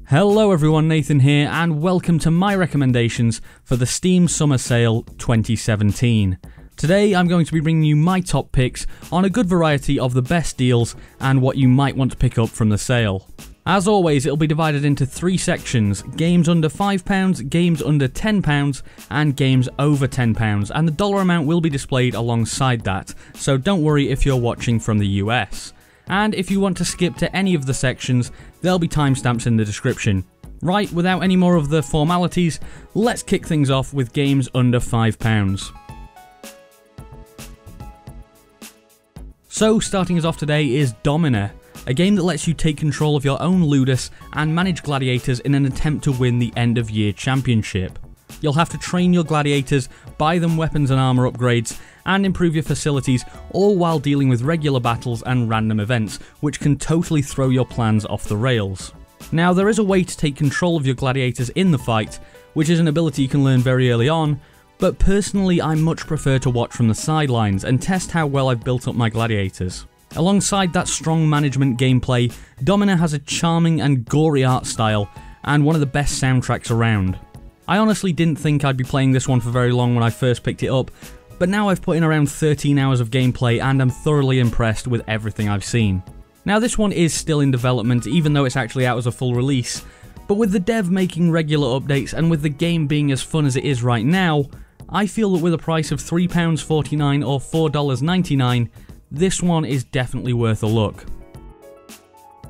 Hello everyone, Nathan here, and welcome to my recommendations for the Steam Summer Sale 2017. Today I'm going to be bringing you my top picks on a good variety of the best deals and what you might want to pick up from the sale. As always, it'll be divided into three sections: games under £5, games under £10, and games over £10, and the dollar amount will be displayed alongside that, so don't worry if you're watching from the US. And if you want to skip to any of the sections, there'll be timestamps in the description. Right, without any more of the formalities, let's kick things off with games under £5. So, starting us off today is Domina, a game that lets you take control of your own ludus and manage gladiators in an attempt to win the end of year championship. You'll have to train your gladiators, buy them weapons and armor upgrades, and improve your facilities, all while dealing with regular battles and random events, which can totally throw your plans off the rails. Now, there is a way to take control of your gladiators in the fight, which is an ability you can learn very early on, but personally I much prefer to watch from the sidelines and test how well I've built up my gladiators. Alongside that strong management gameplay, Domina has a charming and gory art style, and one of the best soundtracks around. I honestly didn't think I'd be playing this one for very long when I first picked it up, but now I've put in around 13 hours of gameplay and I'm thoroughly impressed with everything I've seen. Now, this one is still in development, even though it's actually out as a full release, but with the dev making regular updates and with the game being as fun as it is right now, I feel that with a price of £3.49 or $4.99, this one is definitely worth a look.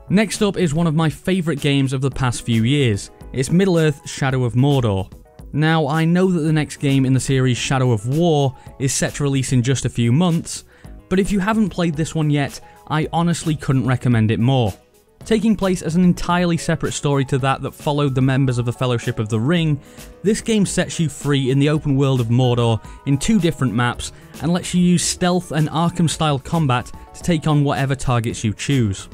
Next up is one of my favourite games of the past few years. It's Middle-earth: Shadow of Mordor. Now, I know that the next game in the series, Shadow of War, is set to release in just a few months, but if you haven't played this one yet, I honestly couldn't recommend it more. Taking place as an entirely separate story to that followed the members of the Fellowship of the Ring, this game sets you free in the open world of Mordor in two different maps and lets you use stealth and Arkham-style combat to take on whatever targets you choose.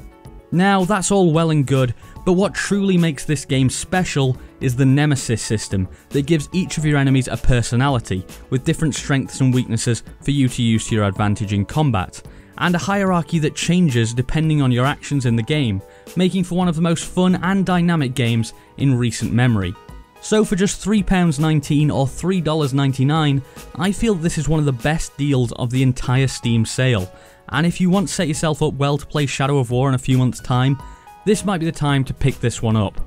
Now, that's all well and good, but what truly makes this game special is the Nemesis system that gives each of your enemies a personality, with different strengths and weaknesses for you to use to your advantage in combat, and a hierarchy that changes depending on your actions in the game, making for one of the most fun and dynamic games in recent memory. So for just £3.19 or $3.99, I feel this is one of the best deals of the entire Steam sale, and if you want to set yourself up well to play Shadow of War in a few months' time, this might be the time to pick this one up.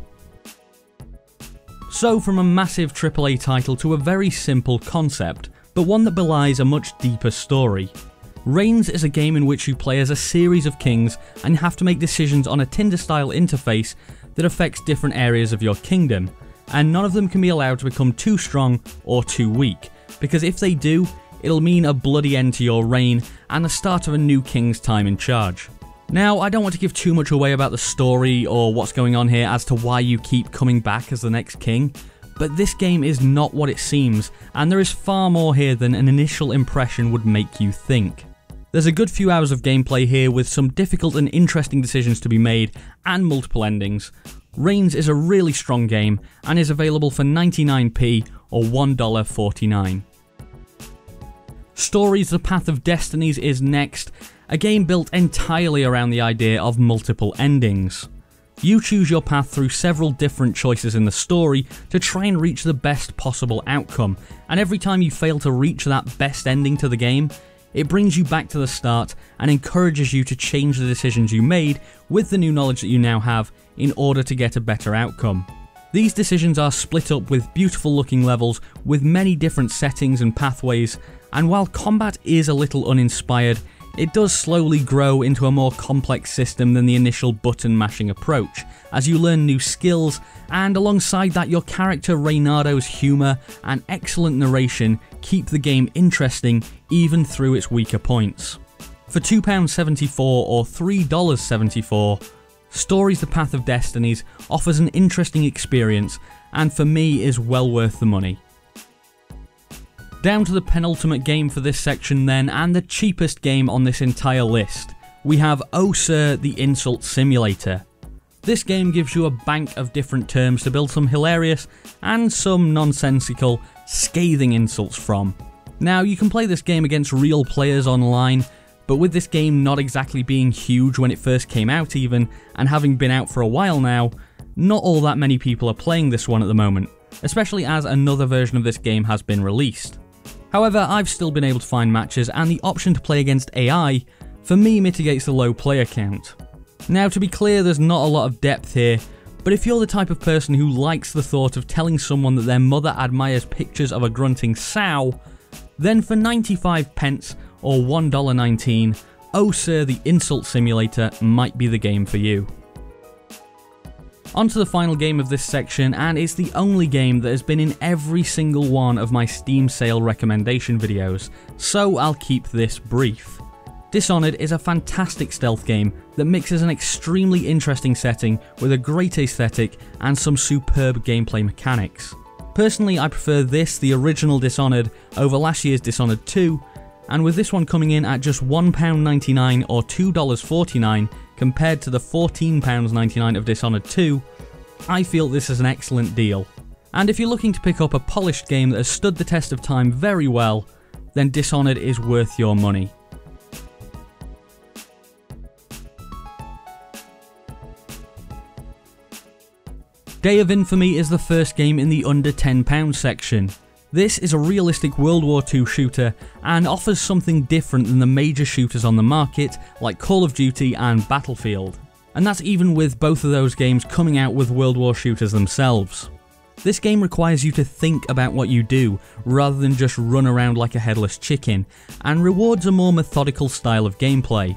So, from a massive AAA title to a very simple concept, but one that belies a much deeper story. Reigns is a game in which you play as a series of kings and have to make decisions on a Tinder-style interface that affects different areas of your kingdom, and none of them can be allowed to become too strong or too weak, because if they do, it'll mean a bloody end to your reign and the start of a new king's time in charge. Now, I don't want to give too much away about the story or what's going on here as to why you keep coming back as the next king, but this game is not what it seems, and there is far more here than an initial impression would make you think. There's a good few hours of gameplay here with some difficult and interesting decisions to be made and multiple endings. Reigns is a really strong game and is available for 99p or $1.49. Stories: The Path of Destinies is next, a game built entirely around the idea of multiple endings. You choose your path through several different choices in the story to try and reach the best possible outcome, and every time you fail to reach that best ending to the game, it brings you back to the start and encourages you to change the decisions you made with the new knowledge that you now have in order to get a better outcome. These decisions are split up with beautiful looking levels with many different settings and pathways, and while combat is a little uninspired, it does slowly grow into a more complex system than the initial button mashing approach, as you learn new skills, and alongside that your character Reynardo's humour and excellent narration keep the game interesting even through its weaker points. For £2.74 or $3.74, Stories: The Path of Destinies offers an interesting experience and for me is well worth the money. Down to the penultimate game for this section then, and the cheapest game on this entire list. We have Oh Sir, the Insult Simulator. This game gives you a bank of different terms to build some hilarious and some nonsensical, scathing insults from. Now, you can play this game against real players online, but with this game not exactly being huge when it first came out even, and having been out for a while now, not all that many people are playing this one at the moment, especially as another version of this game has been released. However, I've still been able to find matches, and the option to play against AI, for me, mitigates the low player count. Now, to be clear, there's not a lot of depth here, but if you're the type of person who likes the thought of telling someone that their mother admires pictures of a grunting sow, then for 95 pence or $1.19, oh sir, the Insult Simulator might be the game for you. On to the final game of this section, and it's the only game that has been in every single one of my Steam sale recommendation videos, so I'll keep this brief. Dishonored is a fantastic stealth game that mixes an extremely interesting setting with a great aesthetic and some superb gameplay mechanics. Personally, I prefer this, the original Dishonored, over last year's Dishonored 2, and with this one coming in at just £1.99 or $2.49 compared to the £14.99 of Dishonored 2, I feel this is an excellent deal. And if you're looking to pick up a polished game that has stood the test of time very well, then Dishonored is worth your money. Day of Infamy is the first game in the under £10 section. This is a realistic World War II shooter and offers something different than the major shooters on the market like Call of Duty and Battlefield. And that's even with both of those games coming out with World War shooters themselves. This game requires you to think about what you do rather than just run around like a headless chicken, and rewards a more methodical style of gameplay.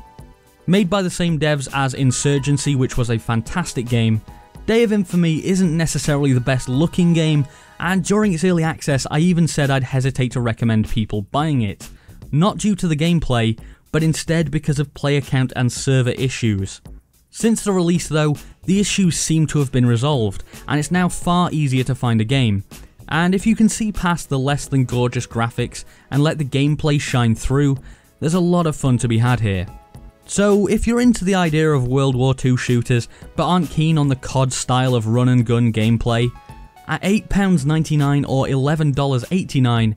Made by the same devs as Insurgency, which was a fantastic game, Day of Infamy isn't necessarily the best looking game, and during its early access I even said I'd hesitate to recommend people buying it, not due to the gameplay, but instead because of player count and server issues. Since the release though, the issues seem to have been resolved, and it's now far easier to find a game, and if you can see past the less than gorgeous graphics and let the gameplay shine through, there's a lot of fun to be had here. So if you're into the idea of World War II shooters but aren't keen on the COD style of run and gun gameplay, at £8.99 or $11.89,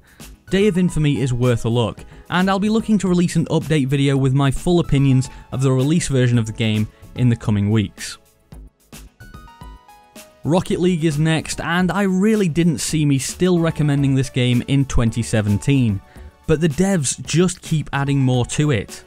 Day of Infamy is worth a look, and I'll be looking to release an update video with my full opinions of the release version of the game in the coming weeks. Rocket League is next, and I really didn't see me still recommending this game in 2017, but the devs just keep adding more to it.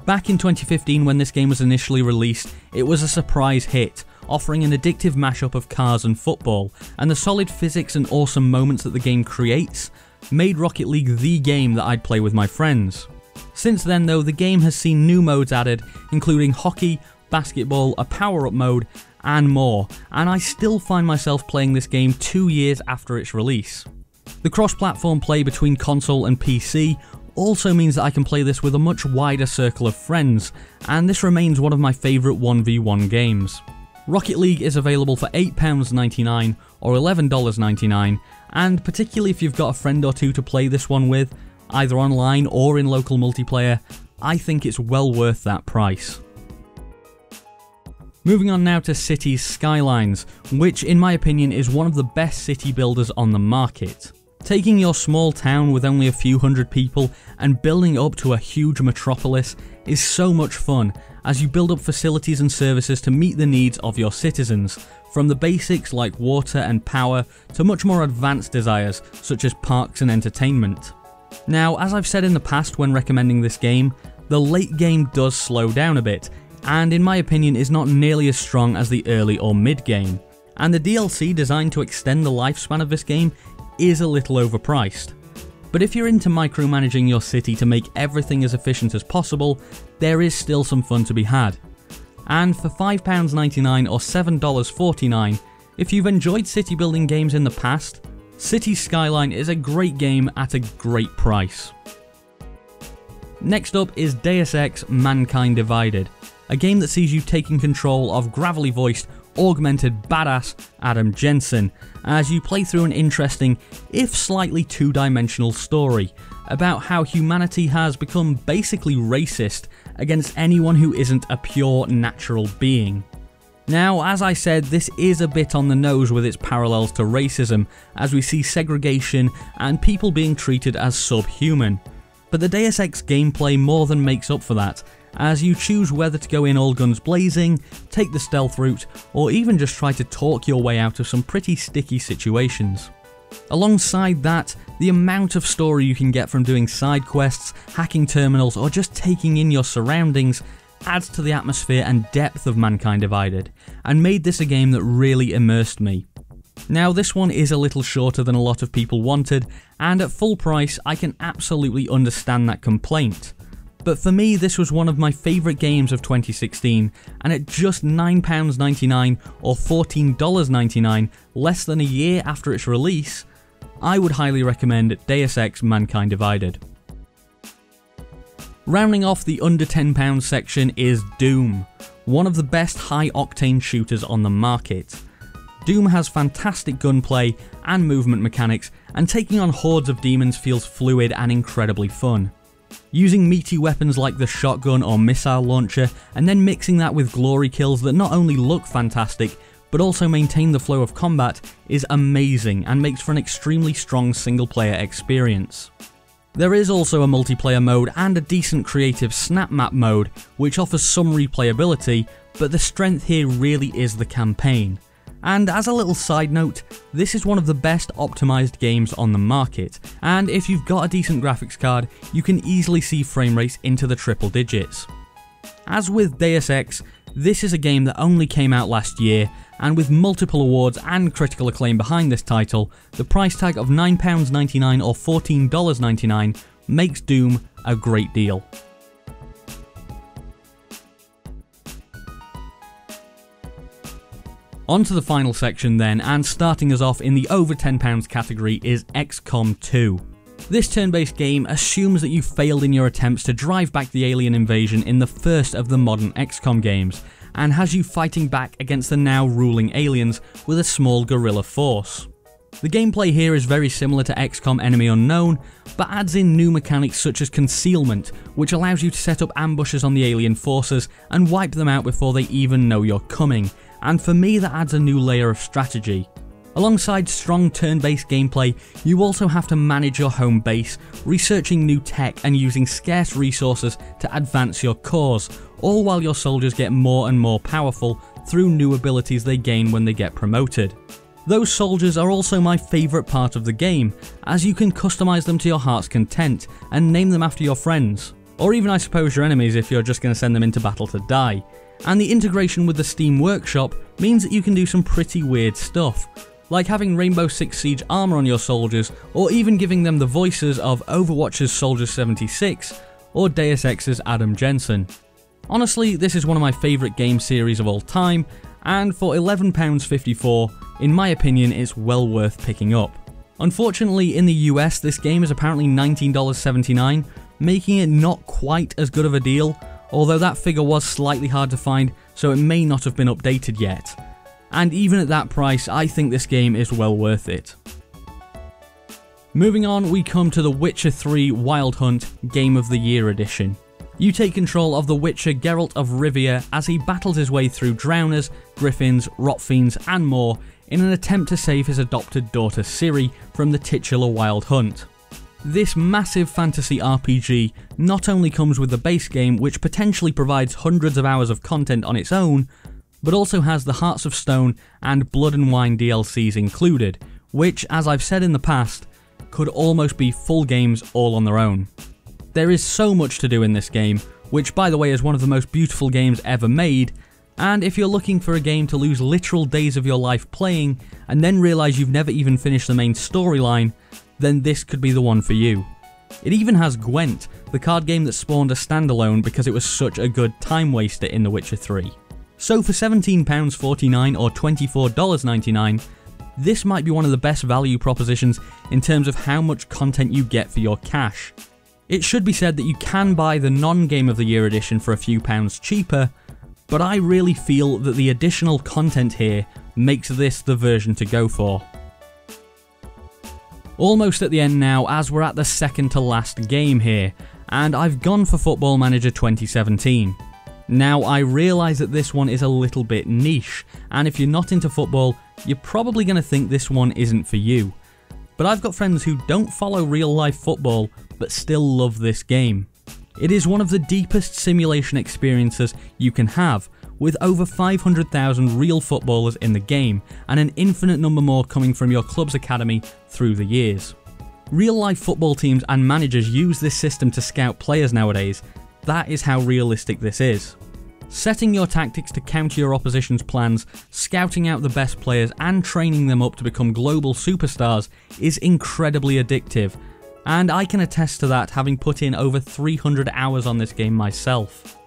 Back in 2015 when this game was initially released, it was a surprise hit, offering an addictive mashup of cars and football, and the solid physics and awesome moments that the game creates made Rocket League the game that I'd play with my friends. Since then though, the game has seen new modes added, including hockey, basketball, a power-up mode, and more, and I still find myself playing this game 2 years after its release. The cross-platform play between console and PC also means that I can play this with a much wider circle of friends, and this remains one of my favourite 1v1 games. Rocket League is available for £8.99 or $11.99, and particularly if you've got a friend or two to play this one with, either online or in local multiplayer, I think it's well worth that price. Moving on now to Cities Skylines, which in my opinion is one of the best city builders on the market. Taking your small town with only a few hundred people and building up to a huge metropolis is so much fun, as you build up facilities and services to meet the needs of your citizens, from the basics like water and power to much more advanced desires such as parks and entertainment. Now, as I've said in the past when recommending this game, the late game does slow down a bit, and in my opinion is not nearly as strong as the early or mid game, and the DLC designed to extend the lifespan of this game is a little overpriced. But if you're into micromanaging your city to make everything as efficient as possible, there is still some fun to be had. And for £5.99 or $7.49, if you've enjoyed city building games in the past, Cities Skyline is a great game at a great price. Next up is Deus Ex: Mankind Divided, a game that sees you taking control of gravelly voiced, augmented badass Adam Jensen as you play through an interesting, if slightly two-dimensional story about how humanity has become basically racist against anyone who isn't a pure natural being. Now, as I said, this is a bit on the nose with its parallels to racism, as we see segregation and people being treated as subhuman. But the Deus Ex gameplay more than makes up for that, as you choose whether to go in all guns blazing, take the stealth route, or even just try to talk your way out of some pretty sticky situations. Alongside that, the amount of story you can get from doing side quests, hacking terminals, or just taking in your surroundings adds to the atmosphere and depth of Mankind Divided, and made this a game that really immersed me. Now this one is a little shorter than a lot of people wanted, and at full price I can absolutely understand that complaint. But for me this was one of my favourite games of 2016, and at just £9.99 or $14.99 less than a year after its release, I would highly recommend Deus Ex Mankind Divided. Rounding off the under £10 section is Doom, one of the best high-octane shooters on the market. Doom has fantastic gunplay and movement mechanics, and taking on hordes of demons feels fluid and incredibly fun. Using meaty weapons like the shotgun or missile launcher, and then mixing that with glory kills that not only look fantastic, but also maintain the flow of combat is amazing and makes for an extremely strong single player experience. There is also a multiplayer mode and a decent creative snap map mode which offers some replayability, but the strength here really is the campaign. And as a little side note, this is one of the best optimised games on the market, and if you've got a decent graphics card, you can easily see frame rates into the triple digits. As with Deus Ex, this is a game that only came out last year, and with multiple awards and critical acclaim behind this title, the price tag of £9.99 or $14.99 makes Doom a great deal. On to the final section then, and starting us off in the over £10 category is Xcom 2. This turn-based game assumes that you failed in your attempts to drive back the alien invasion in the first of the modern Xcom games, and has you fighting back against the now ruling aliens with a small guerrilla force. The gameplay here is very similar to Xcom Enemy Unknown, but adds in new mechanics such as concealment, which allows you to set up ambushes on the alien forces and wipe them out before they even know you're coming, and for me that adds a new layer of strategy. Alongside strong turn-based gameplay, you also have to manage your home base, researching new tech and using scarce resources to advance your cause, all while your soldiers get more and more powerful through new abilities they gain when they get promoted. Those soldiers are also my favourite part of the game, as you can customise them to your heart's content and name them after your friends, or even I suppose your enemies if you're just going to send them into battle to die. And the integration with the Steam Workshop means that you can do some pretty weird stuff, like having Rainbow Six Siege armor on your soldiers, or even giving them the voices of Overwatch's Soldier 76 or Deus Ex's Adam Jensen. Honestly, this is one of my favourite game series of all time, and for £11.54, in my opinion it's well worth picking up. Unfortunately in the US this game is apparently $19.79, making it not quite as good of a deal, although that figure was slightly hard to find, so it may not have been updated yet. And even at that price, I think this game is well worth it. Moving on, we come to The Witcher 3 Wild Hunt Game of the Year Edition. You take control of the Witcher Geralt of Rivia as he battles his way through drowners, griffins, rotfiends and more in an attempt to save his adopted daughter Ciri from the titular Wild Hunt. This massive fantasy RPG not only comes with the base game, which potentially provides hundreds of hours of content on its own, but also has the Hearts of Stone and Blood and Wine DLCs included, which, as I've said in the past, could almost be full games all on their own. There is so much to do in this game, which by the way is one of the most beautiful games ever made, and if you're looking for a game to lose literal days of your life playing and then realise you've never even finished the main storyline, then this could be the one for you. It even has Gwent, the card game that spawned a standalone because it was such a good time waster in The Witcher 3. So for £17.49 or $24.99, this might be one of the best value propositions in terms of how much content you get for your cash. It should be said that you can buy the non-Game of the Year edition for a few pounds cheaper, but I really feel that the additional content here makes this the version to go for. Almost at the end now, as we're at the second to last game here, and I've gone for Football Manager 2017. Now I realise that this one is a little bit niche, and if you're not into football, you're probably going to think this one isn't for you. But I've got friends who don't follow real life football, but still love this game. It is one of the deepest simulation experiences you can have, with over 500,000 real footballers in the game, and an infinite number more coming from your club's academy through the years. Real-life football teams and managers use this system to scout players nowadays. That is how realistic this is. Setting your tactics to counter your opposition's plans, scouting out the best players and training them up to become global superstars is incredibly addictive, and I can attest to that, having put in over 300 hours on this game myself.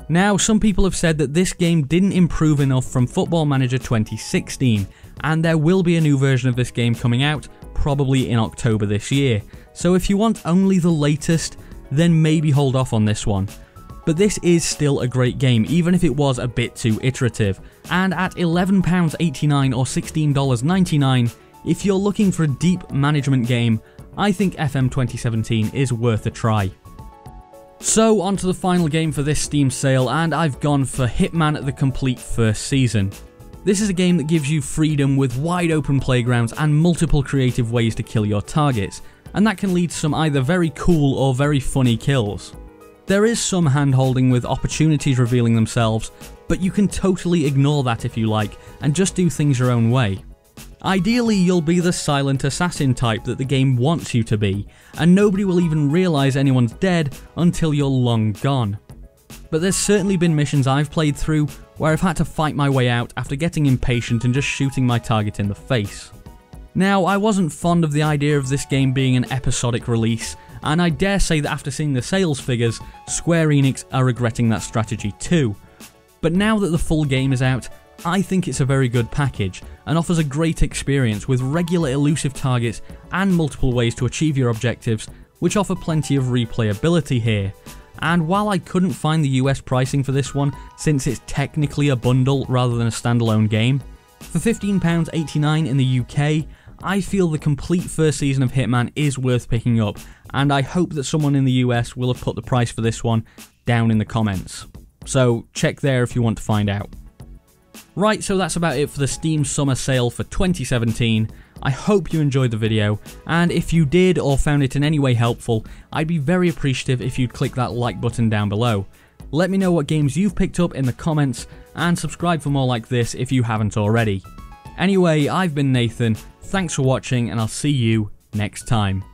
Now, some people have said that this game didn't improve enough from Football Manager 2016, and there will be a new version of this game coming out, probably in October this year, so if you want only the latest, then maybe hold off on this one. But this is still a great game, even if it was a bit too iterative, and at £11.89 or $16.99, if you're looking for a deep management game, I think FM 2017 is worth a try. So on to the final game for this Steam sale, and I've gone for Hitman: The Complete First Season. This is a game that gives you freedom with wide open playgrounds and multiple creative ways to kill your targets, and that can lead to some either very cool or very funny kills. There is some hand-holding with opportunities revealing themselves, but you can totally ignore that if you like, and just do things your own way. Ideally, you'll be the silent assassin type that the game wants you to be, and nobody will even realise anyone's dead until you're long gone. But there's certainly been missions I've played through where I've had to fight my way out after getting impatient and just shooting my target in the face. Now, I wasn't fond of the idea of this game being an episodic release, and I dare say that after seeing the sales figures, Square Enix are regretting that strategy too. But now that the full game is out, I think it's a very good package, and offers a great experience with regular elusive targets and multiple ways to achieve your objectives, which offer plenty of replayability here. And while I couldn't find the US pricing for this one, since it's technically a bundle rather than a standalone game, for £15.89 in the UK, I feel the complete first season of Hitman is worth picking up, and I hope that someone in the US will have put the price for this one down in the comments. So check there if you want to find out. Right, so that's about it for the Steam Summer Sale for 2017. I hope you enjoyed the video, and if you did or found it in any way helpful, I'd be very appreciative if you'd click that like button down below. Let me know what games you've picked up in the comments, and subscribe for more like this if you haven't already. Anyway, I've been Nathan, thanks for watching, and I'll see you next time.